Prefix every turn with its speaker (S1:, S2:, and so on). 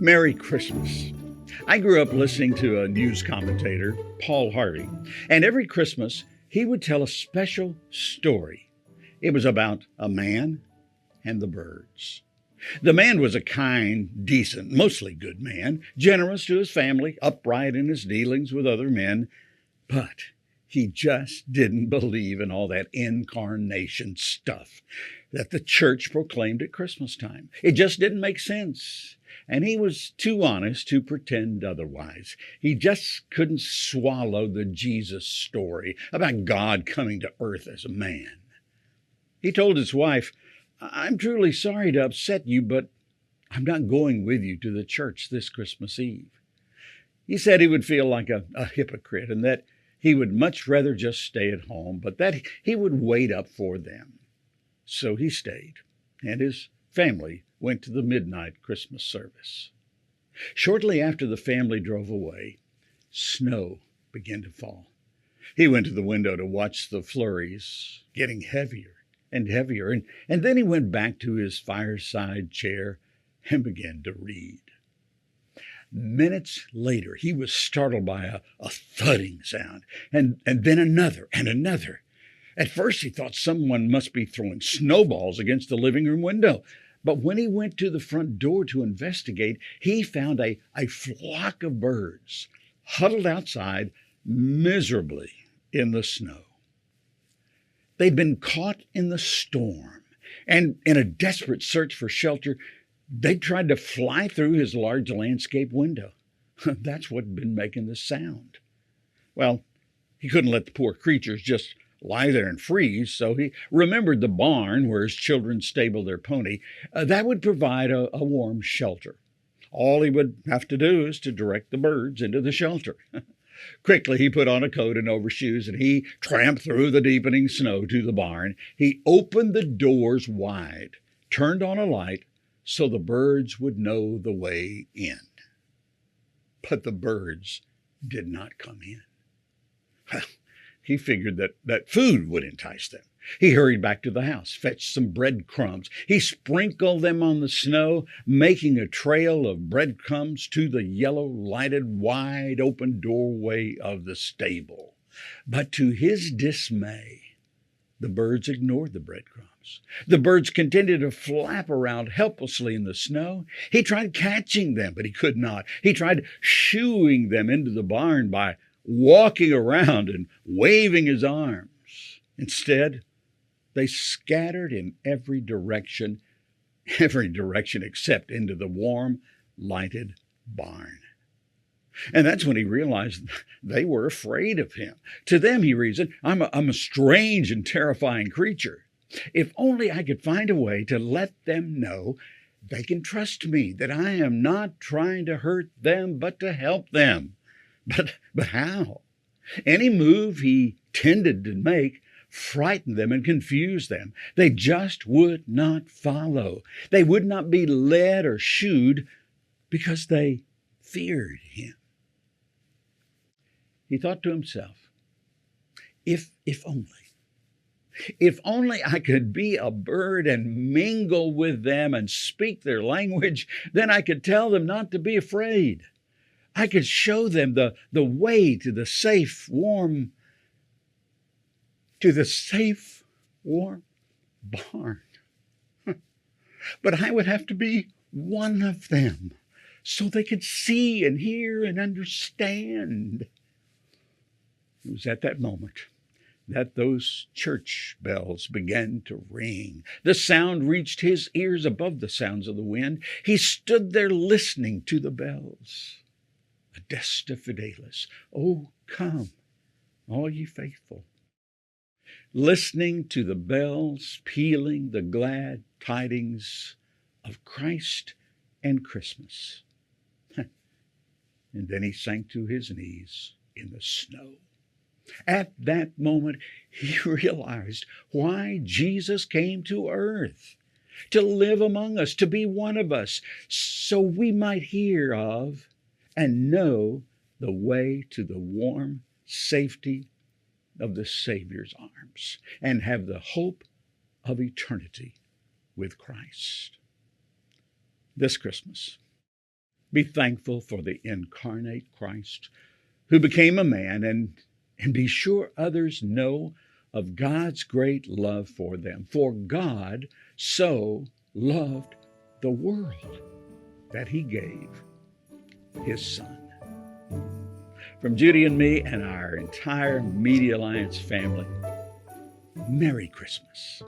S1: Merry Christmas. I grew up listening to a news commentator, Paul Harvey, and every Christmas he would tell a special story. It was about a man and the birds. The man was a kind, decent, mostly good man, generous to his family, upright in his dealings with other men, but he just didn't believe in all that incarnation stuff that the church proclaimed at Christmas time. It just didn't make sense. And he was too honest to pretend otherwise. He just couldn't swallow the Jesus story about God coming to earth as a man. He told his wife, "I'm truly sorry to upset you, but I'm not going with you to the church this Christmas Eve." He said he would feel like a hypocrite and that he would much rather just stay at home, but that he would wait up for them. So he stayed, and his family went to the midnight Christmas service. Shortly after the family drove away, snow began to fall. He went to the window to watch the flurries getting heavier and heavier, and then he went back to his fireside chair and began to read. Minutes later, he was startled by a thudding sound, and then another and another. At first, he thought someone must be throwing snowballs against the living room window. But when he went to the front door to investigate, he found a flock of birds huddled outside miserably in the snow. They'd been caught in the storm, and in a desperate search for shelter, they tried to fly through his large landscape window. That's what'd been making the sound. Well, he couldn't let the poor creatures just lie there and freeze, so he remembered the barn where his children stabled their pony. That would provide a warm shelter. All he would have to do is to direct the birds into the shelter. Quickly, he put on a coat and overshoes, and he tramped through the deepening snow to the barn. He opened the doors wide, turned on a light so the birds would know the way in. But the birds did not come in. He figured that food would entice them. He hurried back to the house, fetched some breadcrumbs. He sprinkled them on the snow, making a trail of breadcrumbs to the yellow, lighted, wide-open doorway of the stable. But to his dismay, the birds ignored the breadcrumbs. The birds continued to flap around helplessly in the snow. He tried catching them, but he could not. He tried shooing them into the barn by walking around and waving his arms. Instead, they scattered in every direction except into the warm, lighted barn. And that's when he realized they were afraid of him. To them, he reasoned, I'm a strange and terrifying creature. If only I could find a way to let them know they can trust me, that I am not trying to hurt them, but to help them. But how? Any move he tended to make frightened them and confused them. They just would not follow. They would not be led or shooed because they feared him. He thought to himself, if only I could be a bird and mingle with them and speak their language, then I could tell them not to be afraid. I could show them the way to the safe, warm barn. But I would have to be one of them so they could see and hear and understand. It was at that moment that those church bells began to ring. The sound reached his ears above the sounds of the wind. He stood there listening to the bells. Adeste Fidelis, oh, come, all ye faithful. Listening to the bells pealing the glad tidings of Christ and Christmas. And then he sank to his knees in the snow. At that moment, he realized why Jesus came to earth, to live among us, to be one of us, so we might hear of and know the way to the warm safety of the Savior's arms and have the hope of eternity with Christ. This Christmas, Be thankful for the incarnate Christ who became a man, and be sure others know of God's great love for them. For God so loved the world that he gave his Son. From Judy and me and our entire Media Alliance family, Merry Christmas.